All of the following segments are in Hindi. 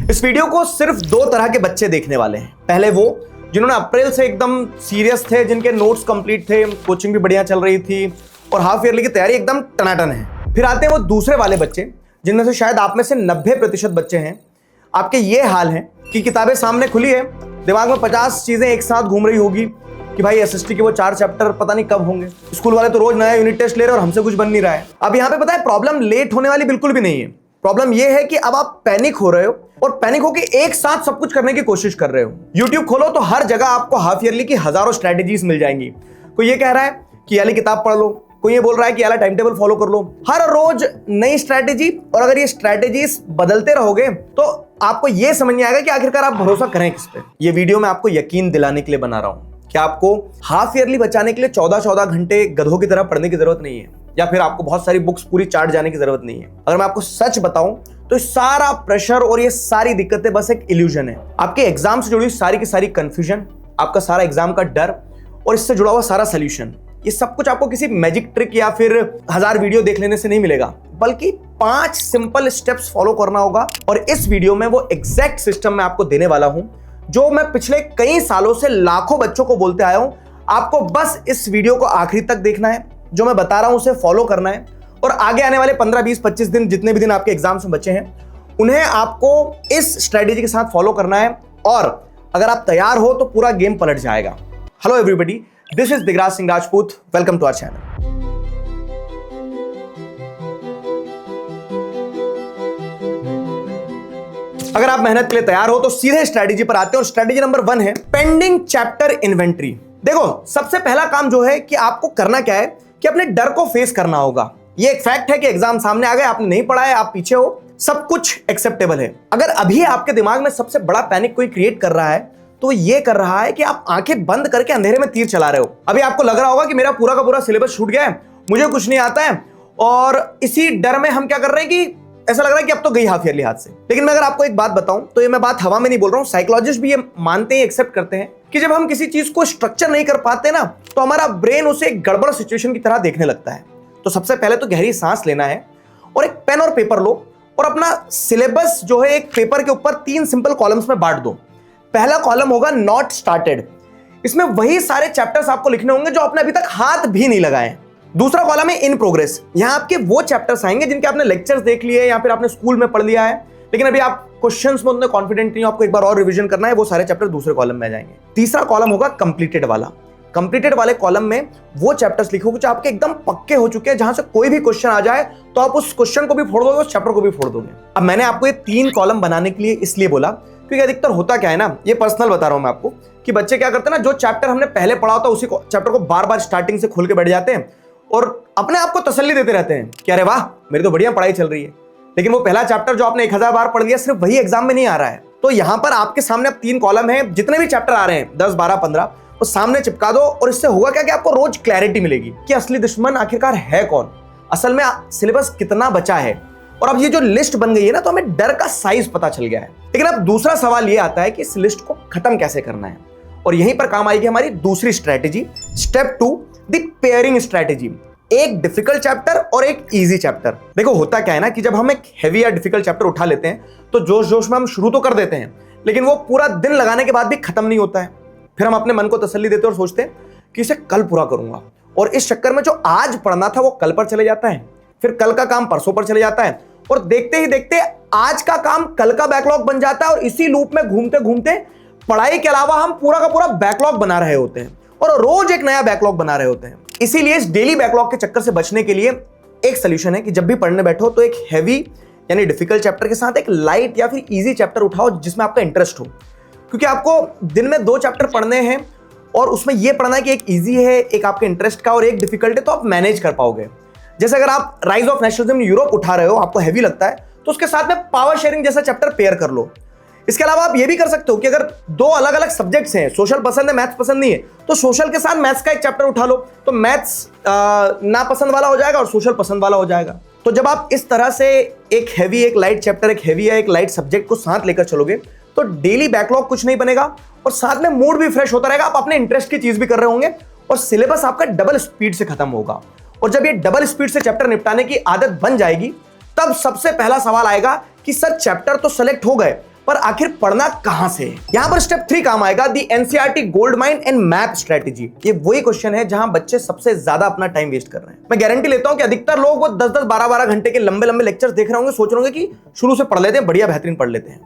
इस वीडियो को सिर्फ दो तरह के बच्चे देखने वाले हैं। पहले वो जिन्होंने अप्रैल से एकदम सीरियस थे, जिनके नोट्स कंप्लीट थे, कोचिंग भी बढ़िया चल रही थी और हाफ ईयरली की तैयारी एकदम टनाटन है। फिर आते हैं वो दूसरे वाले बच्चे जिनमें से शायद आप में से 90% बच्चे हैं, आपके ये हाल हैं कि किताबें सामने खुली है, दिमाग में 50 चीजें एक साथ घूम रही होगी कि भाई एसएसटी के वो 4 चैप्टर पता नहीं कब होंगे, स्कूल वाले तो रोज नया यूनिट टेस्ट ले रहे हैं और हमसे कुछ बन नहीं रहा है। अब यहाँ पे पता है प्रॉब्लम लेट होने वाली बिल्कुल भी नहीं है। प्रॉब्लम ये है कि अब आप पैनिक हो रहे हो और पैनिक होकर एक साथ सब कुछ करने की कोशिश कर रहे हो। यूट्यूब खोलो तो हर जगह आपको हाफ ईयरली की हजारों स्ट्रैटेजीज मिल जाएंगी। कोई ये कह रहा है कि ये वाली किताब पढ़ लो, कोई ये बोल रहा है कि ये वाला टाइम टेबल फॉलो कर लो। हर रोज नई स्ट्रैटेजी, और अगर ये स्ट्रैटेजीज बदलते रहोगे तो आपको ये समझ नहीं आएगा कि आखिरकार आप भरोसा करें किस पे। ये वीडियो मैं आपको यकीन दिलाने के लिए बना रहा हूं कि आपको हाफ ईयरली बचाने के लिए 14-14 घंटे गधों की तरह पढ़ने की जरूरत नहीं है, या फिर आपको बहुत सारी बुक्स पूरी चाट जाने की जरूरत नहीं है। अगर मैं आपको सच बताऊं तो सारा प्रेशर और ये सारी दिक्कतें बस एक इल्यूजन है। आपके एग्जाम से जुड़ी सारी की सारी कंफ्यूजन, आपका सारा एग्जाम का डर और इससे जुड़ा हुआ सारा सोल्यूशन, ये सब कुछ आपको किसी मैजिक ट्रिक या फिर 1000 वीडियो देख लेने से नहीं मिलेगा, बल्कि 5 सिंपल स्टेप्स फॉलो करना होगा। और इस वीडियो में वो एग्जैक्ट सिस्टम मैं आपको देने वाला हूं जो मैं पिछले कई सालों से लाखों बच्चों को बोलते आया हूं। आपको बस इस वीडियो को आखिरी तक देखना है, जो मैं बता रहा हूं उसे फॉलो करना है, और आगे आने वाले 15, 20, 25 दिन, जितने भी दिन आपके एग्जाम्स में बचे हैं, उन्हें आपको इस स्ट्रेटेजी के साथ फॉलो करना है। और अगर आप तैयार हो तो पूरा गेम पलट जाएगा। Hello everybody, this is Digraj Singh Rajput, welcome to our channel. अगर आप मेहनत के लिए तैयार हो तो सीधे स्ट्रेटेजी पर आते हैं, और स्ट्रेटेजी नंबर 1 है पेंडिंग चैप्टर इन्वेंटरी। देखो, सबसे पहला काम जो है कि आपको करना क्या है कि अपने डर को फेस करना होगा। ये एक फैक्ट है कि एग्जाम सामने आ गए, आपने नहीं पढ़ा है, आप पीछे हो, सब कुछ एक्सेप्टेबल है। अगर अभी आपके दिमाग में सबसे बड़ा पैनिक कोई क्रिएट कर रहा है तो ये कर रहा है कि आप आंखें बंद करके अंधेरे में तीर चला रहे हो। अभी आपको लग रहा होगा कि मेरा पूरा का पूरा सिलेबस छूट गया है, मुझे कुछ नहीं आता है, और इसी डर में हम क्या कर रहे हैं कि ऐसा लग रहा है कि अब तो गई हाफ ईयरली हाथ से। लेकिन मैं अगर आपको एक बात बताऊं तो ये मैं बात हवा में नहीं बोल रहा हूं, साइकोलॉजिस्ट भी ये मानते हैं, एक्सेप्ट करते हैं कि जब हम किसी चीज को स्ट्रक्चर नहीं कर पाते ना तो हमारा ब्रेन उसे एक गड़बड़ सिचुएशन की तरह देखने लगता है। तो सबसे पहले तो गहरी सांस लेना है और एक पेन और पेपर लो और अपना सिलेबस जो है एक पेपर के ऊपर 3 सिंपल कॉलम्स में बांट दो। पहला कॉलम होगा नॉट स्टार्टेड, इसमें वही सारे चैप्टर्स आपको लिखने होंगे जो आपने अभी तक हाथ भी नहीं लगाए। दूसरा कॉलम है इन प्रोग्रेस, यहां आपके वो चैप्टर्स आएंगे जिनके आपने लेक्चर्स देख लिए या फिर आपने स्कूल में पढ़ लिया है, लेकिन अभी आप क्वेश्चंस में उतने कॉन्फिडेंट नहीं हो, आपको एक बार और रिवीजन करना है, वो सारे चैप्टर दूसरे कॉलम में आ जाएंगे। तीसरा कॉलम होगा कंप्लीटेड वाला। कंप्लीटेड वाले कॉलम में वो चैप्टर्स लिखोगे जो आपके एकदम पक्के हो चुके हैं, जहां से कोई भी क्वेश्चन आ जाए तो आप उस क्वेश्चन को भी फोड़ दोगे, उस चैप्टर को भी फोड़ दोगे। अब मैंने आपको ये 3 कॉलम बनाने के लिए इसलिए बोला क्योंकि अधिकतर होता क्या है ना, ये पर्सनल बता रहा हूं मैं आपको, कि बच्चे क्या करते हैं ना, जो चैप्टर हमने पहले पढ़ा होता है उसी चैप्टर को बार बार स्टार्टिंग से खोल के बैठ जाते हैं और अपने आप को तसल्ली देते रहते हैं कि अरे वाह मेरी तो बढ़िया पढ़ाई चल रही है। लेकिन वो पहला चैप्टर जो आपने 1000 बार पढ़ लिया, सिर्फ वही एग्जाम में नहीं आ रहा है। तो यहां पर आपके सामने अब 3 कॉलम है, जितने भी चैप्टर आ रहे हैं 10, 12, 15, वो सामने चिपका दो, और इससे होगा क्या कि आपको रोज क्लैरिटी मिलेगी कि असली दुश्मन आखिरकार है कौन, असल में सिलेबस कितना बचा है। और अब ये जो लिस्ट बन गई है ना, तो हमें डर का साइज पता चल गया है। लेकिन अब दूसरा सवाल ये आता है कि इस लिस्ट को खत्म कैसे करना है, और यहीं पर काम आएगी हमारी दूसरी strategy, step 2, the pairing strategy. एक डिफिकल्ट चैप्टर और एक इजी चैप्टर। देखो, होता क्या है ना कि जब हम एक हेवी या डिफिकल्ट चैप्टर उठा लेते हैं तो जोश जोश में हम शुरू तो कर देते हैं, लेकिन वो पूरा दिन लगाने के बाद भी खत्म नहीं होता है। फिर हम अपने मन को तसल्ली देते हैं और सोचते हैं कि इसे कल पूरा करूंगा, और इस चक्कर में जो आज पढ़ना था वो कल पर चले जाता है, फिर कल का काम परसों पर चले जाता है, और देखते ही देखते आज का काम कल का बैकलॉग बन जाता है, और इसी लूप में घूमते घूमते पढ़ाई के अलावा हम पूरा का पूरा बैकलॉग बना रहे होते हैं, और रोज एक नया बैकलॉग बना रहे होते हैं। इसीलिए इस डेली बैकलॉग के चक्कर से बचने के लिए एक सोल्यूशन है कि जब भी पढ़ने बैठो तो एक हैवी यानी डिफिकल्ट चैप्टर के साथ एक लाइट या फिर इजी चैप्टर उठाओ जिसमें आपका इंटरेस्ट हो, क्योंकि आपको दिन में 2 चैप्टर पढ़ने हैं और उसमें यह पढ़ना है कि एक इजी है, एक आपके इंटरेस्ट का, और एक डिफिकल्ट है, तो आप मैनेज कर पाओगे। जैसे अगर आप rise of nationalism in Europe उठा रहे हो, आपको हैवी लगता है, तो उसके साथ में पावर शेयरिंग जैसा चैप्टर पेयर कर लो। इसके अलावा आप ये भी कर सकते हो कि अगर 2 अलग अलग सब्जेक्ट्स हैं, सोशल पसंद है, मैथ्स पसंद नहीं है, तो सोशल के साथ मैथ्स का एक चैप्टर उठा लो, तो मैथ्स ना पसंद वाला हो जाएगा और सोशल पसंद वाला हो जाएगा। तो जब आप इस तरह से एक हैवी एक लाइट चैप्टर, एक हैवी या एक लाइट सब्जेक्ट को साथ लेकर चलोगे तो डेली बैकलॉग कुछ नहीं बनेगा, और साथ में मूड भी फ्रेश होता रहेगा, आप अपने इंटरेस्ट की चीज भी कर रहे होंगे, और सिलेबस आपका डबल स्पीड से खत्म होगा। और जब ये डबल स्पीड से चैप्टर निपटाने की आदत बन जाएगी, तब सबसे पहला सवाल आएगा कि सर चैप्टर तो सेलेक्ट हो गए, पर आखिर पढ़ना कहां से है? यहां पर स्टेप 3 काम आएगा, the NCERT gold mine and map strategy. ये वही क्वेश्चन है जहां बच्चे सबसे ज्यादा अपना टाइम वेस्ट कर रहे हैं। मैं गारंटी लेता हूं कि अधिकतर लोग वो 10-10, 12-12 घंटे के लंबे लंबे लेक्चर्स देख रहे होंगे, सोच रहे होंगे कि शुरू से पढ़ लेते हैं, बढ़िया बेहतरीन पढ़ लेते हैं।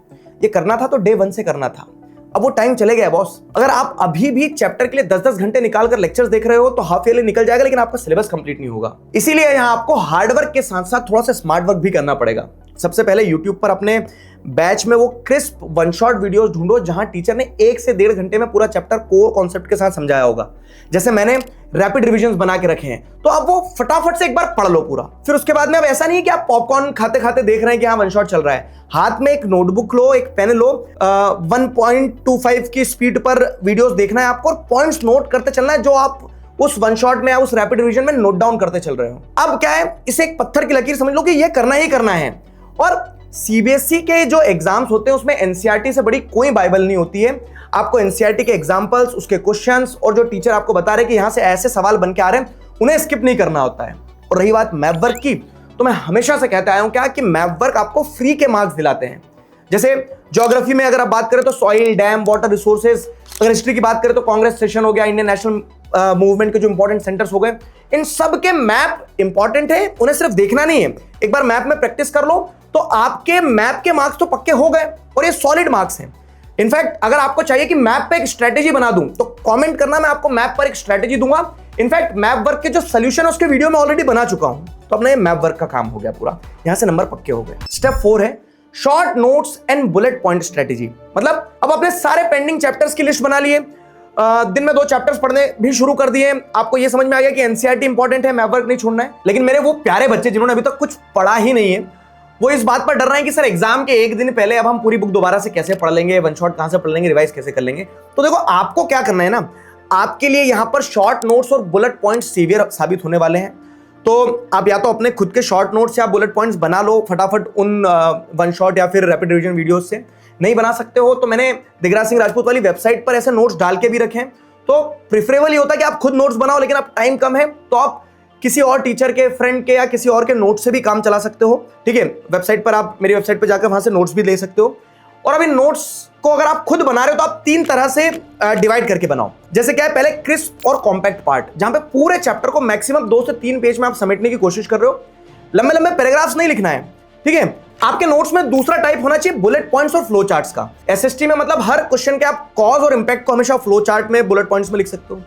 ये करना था तो डे 1 से करना था। अब वो टाइम चले गया बॉस। अगर आप अभी भी चैप्टर के लिए 10-10 घंटे निकालकर लेक्चर्स देख रहे हो तो हाफ ईयरली निकल जाएगा, लेकिन आपका सिलेबस कंप्लीट नहीं होगा। इसीलिए यहां आपको हार्डवर्क के साथ साथ थोड़ा सा स्मार्ट वर्क भी करना पड़ेगा। सबसे पहले यूट्यूब पर अपने बैच में वो क्रिस्प वन शॉट वीडियोस ढूंढो जहां टीचर ने 1 से 1.5 घंटे में पूरा चैप्टर कोर कॉन्सेप्ट के साथ समझाया होगा। जैसे मैंने रैपिड रिविजन्स बना के रखे हैं, तो अब वो फटाफट से एक बार पढ़ लो पूरा। फिर उसके बाद में अब ऐसा नहीं है कि आप पॉपकॉर्न खाते खाते देख रहे हैं कि हाँ वन शॉट चल रहा है। हाथ में एक नोटबुक लो, एक पेन लो, 1.25 की स्पीड पर वीडियोस देखना है आपको और पॉइंट्स नोट करते चलना है जो आप उस वन शॉट में या उस रैपिड रिवीजन में नोट डाउन करते चल रहे हो। अब क्या है, इसे एक पत्थर की लकीर समझ लो कि ये करना ही करना है। और सीबीएसई के जो एग्जाम्स होते हैं उसमें एनसीईआरटी से बड़ी कोई बाइबल नहीं होती है। आपको एनसीईआरटी के एग्जांपल्स, उसके क्वेश्चंस और जो टीचर आपको बता रहे हैं कि यहां से ऐसे सवाल बन के आ रहे हैं, उन्हें स्किप नहीं करना होता है। और रही बात मैप वर्क की, तो मैं हमेशा से कहता आया हूं क्या कि मैप वर्क आपको फ्री के मार्क्स दिलाते हैं। जैसे ज्योग्राफी में अगर आप बात करें तो सॉइल, डैम, वाटर रिसोर्सेज। अगर हिस्ट्री की बात करें तो कांग्रेस सेशन हो गया, इंडियन नेशनल मूवमेंट के जो इंपॉर्टेंट सेंटर्स हो गए, इन सब के मैप इंपॉर्टेंट है, उन्हें सिर्फ देखना नहीं है। एक बार मैप में प्रैक्टिस कर लो तो आपके मैप के मार्क्स तो पक्के हो गए और ये सॉलिड मार्क्स हैं। इनफैक्ट अगर आपको चाहिए कि मैप पे एक स्ट्रेटेजी बना दूं तो कमेंट करना, मैं आपको मैप पर एक स्ट्रेटेजी दूंगा। इनफैक्ट मैप वर्क के जो सोल्यूशन है उसके वीडियो में ऑलरेडी बना चुका हूं। तो अपना ये मैप वर्क का काम हो गया पूरा, यहां से नंबर पक्के हो गए। स्टेप 4 है short notes and bullet point strategy. मतलब अब अपने सारे पेंडिंग चैप्टर्स की लिस्ट बना लिए, दिन में 2 चैप्टर्स पढ़ने भी शुरू कर दिए। आपको ये समझ में आ गया कि एनसीईआरटी इंपॉर्टेंट है, मैप वर्क नहीं छोड़ना है। लेकिन मेरे वो प्यारे बच्चे जिन्होंने अभी तक कुछ पढ़ा ही नहीं है, वो इस बात पर डर रहे हैं कि सर एग्जाम के 1 दिन पहले अब हम पूरी बुक दोबारा से कैसे पढ़ लेंगे, वन शॉट कहां से पढ़ लेंगे, रिवाइज कैसे कर लेंगे। तो देखो आपको क्या करना है ना, आपके लिए यहां पर शॉर्ट नोट्स और बुलेट पॉइंट्स सीवियर साबित होने वाले हैं। तो आप या तो अपने खुद के शॉर्ट नोट्स या बुलेट पॉइंट्स बना लो फटाफट उन वन शॉट या फिर रैपिड रिवीजन वीडियोस से। नहीं बना सकते हो तो मैंने दिगराज सिंह राजपूत वाली वेबसाइट पर ऐसे नोट्स डाल के भी रखे हैं। तो प्रिफरेबल ये होता है कि आप खुद नोट्स बनाओ, लेकिन आप टाइम कम है तो आप किसी और टीचर के, फ्रेंड के या किसी और के नोट से भी काम चला सकते हो। ठीक है, वेबसाइट पर आप मेरी वेबसाइट पर जाकर वहां से नोट्स भी ले सकते हो। और अब इन नोट्स को अगर आप खुद बना रहे हो तो आप 3 तरह से डिवाइड करके बनाओ। जैसे क्या है, पहले क्रिस्प और कॉम्पैक्ट पार्ट, जहां पे पूरे चैप्टर को मैक्सिमम 2 से 3 पेज में आप समेटने की कोशिश कर रहे हो। लंबे लंबे पैराग्राफ्स नहीं लिखना है। ठीक है, आपके नोट्स में दूसरा टाइप होना चाहिए बुलेट पॉइंट्स और फ्लो चार्ट्स का। एसएसटी में मतलब हर क्वेश्चन के आप कॉज और इंपैक्ट को हमेशा फ्लो चार्ट में, बुलेट पॉइंट्स में लिख सकते हो।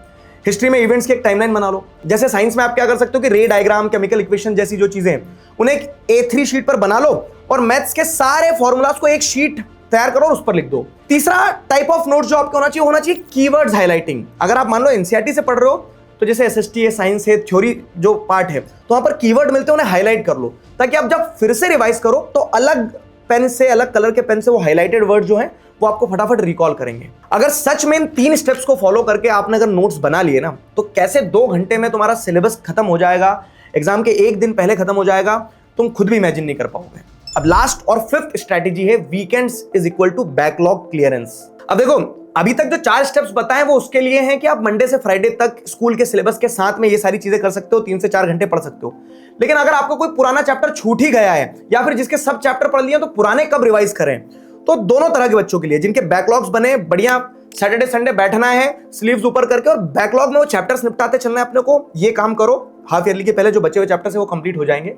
हिस्ट्री में इवेंट्स की एक टाइमलाइन बना लो। जैसे साइंस में आप क्या कर सकते हो कि रे डायग्राम, केमिकल इक्वेशन जैसी जो चीजें हैं उन्हें एक A3 शीट पर बना लो और मैथ्स के सारे फॉर्मूलाज को एक शीट तैयार करो और उस पर लिख दो। तीसरा टाइप ऑफ नोट्स जो आपको होना चाहिए कीवर्ड्स हाईलाइटिंग। अगर आप मान लो एनसीईआरटी से पढ़ रहे हो तो जैसे एसएसटी है, साइंस है, थ्योरी जो पार्ट है, तो वहां पर कीवर्ड मिलते हैं, उन्हें हाईलाइट कर लो ताकि आप जब फिर से रिवाइज करो तो अलग पेन से, अलग कलर के पेन से वो हाईलाइटेड वर्ड जो है वो आपको फटाफट रिकॉल करेंगे। अगर सच में इन 3 स्टेप्स को फॉलो करके आपने अगर नोट्स बना लिए ना, तो कैसे 2 घंटे में तुम्हारा सिलेबस खत्म हो जाएगा, एग्जाम के 1 दिन पहले खत्म हो जाएगा, तुम खुद भी इमेजिन नहीं कर पाओगे। अब लास्ट और 5th स्ट्रेटेजी है weekends is equal to backlog clearance. अब देखो अभी तक जो 4 स्टेप्स बताए वो उसके लिए हैं कि आप मंडे से फ्राइडे तक स्कूल के सिलेबस के साथ में ये सारी चीजें कर सकते हो, 3 से 4 घंटे पढ़ सकते हो। लेकिन अगर आपको कोई पुराना चैप्टर छूट ही गया है या फिर जिसके सब चैप्टर पढ़ लिए तो पुराने कब रिवाइज करें, तो दोनों तरह के बच्चों के लिए जिनके बैकलॉग्स बने, बढ़िया सैटरडे संडे बैठना है स्लीव्स ऊपर करके और बैकलॉग में वो चैप्टर्स निपटाते चलना है अपने को। ये काम करो, हाफ ईयरली के पहले जो बचे हुए चैप्टर्स है वो कंप्लीट हो जाएंगे।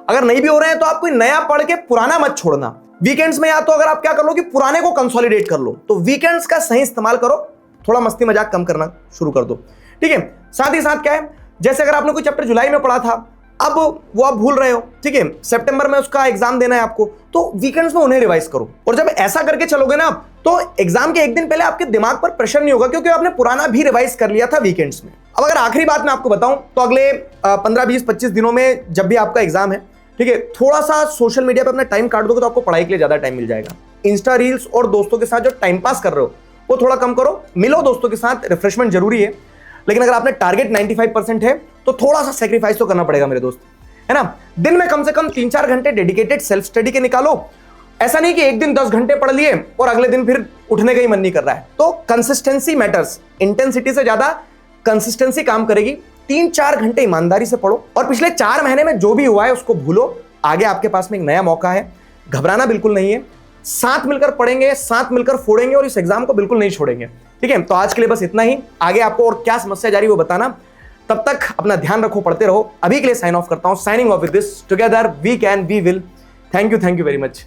अगर नहीं भी हो रहे हैं तो आप कोई नया पढ़ के पुराना मत छोड़ना। वीकेंड्स में या तो अगर आप क्या कर लो कि पुराने को कंसोलिडेट कर लो, तो वीकेंड्स का सही इस्तेमाल करो, थोड़ा मस्ती मजाक कम करना शुरू कर दो। ठीक है, साथ ही साथ क्या है, जैसे अगर आपने कोई चैप्टर जुलाई में पढ़ा था, अब वो आप भूल रहे हो, ठीक है, सितंबर में उसका एग्जाम देना है आपको, तो वीकेंड्स में उन्हें रिवाइज करो। और जब ऐसा करके चलोगे ना तो एग्जाम के 1 दिन पहले आपके दिमाग पर प्रेशर नहीं होगा, क्योंकि आपने पुराना भी रिवाइज कर लिया था वीकेंड्स में। अब अगर आखिरी बात मैं आपको बताऊं तो अगले 15, 20, 25 दिनों में जब भी आपका एग्जाम है, ठीक है, थोड़ा सा सोशल मीडिया पे अपना टाइम काट दोगे तो आपको पढ़ाई के लिए ज्यादा टाइम मिल जाएगा। इंस्टा रील्स और दोस्तों के साथ जो टाइम पास कर रहे हो वो थोड़ा कम करो, मिलो दोस्तों के साथ, रिफ्रेशमेंट जरूरी है। लेकिन अगर आपने टारगेट 95% है तो थोड़ा सा सेक्रीफाइस तो करना पड़ेगा मेरे दोस्त, है ना। दिन में कम से कम 3-4 घंटे डेडिकेटेड सेल्फ स्टडी के निकालो। ऐसा नहीं कि एक दिन 10 घंटे पढ़ लिए और अगले दिन फिर उठने का ही मन नहीं कर रहा है। तो कंसिस्टेंसी मैटर्स, इंटेंसिटी से ज्यादा कंसिस्टेंसी काम करेगी। 3-4 घंटे ईमानदारी से पढ़ो और पिछले 4 महीने में जो भी हुआ है उसको भूलो। आगे आपके पास में एक नया मौका है, घबराना बिल्कुल नहीं है। साथ मिलकर पढ़ेंगे, साथ मिलकर फोड़ेंगे और इस एग्जाम को बिल्कुल नहीं छोड़ेंगे। ठीक है, तो आज के लिए बस इतना ही। आगे आपको और क्या समस्या जा रही है वो बताना। तब तक अपना ध्यान रखो, पढ़ते रहो। अभी के लिए साइन ऑफ करता हूं। Signing off with this, together we can, we will. Thank you very much.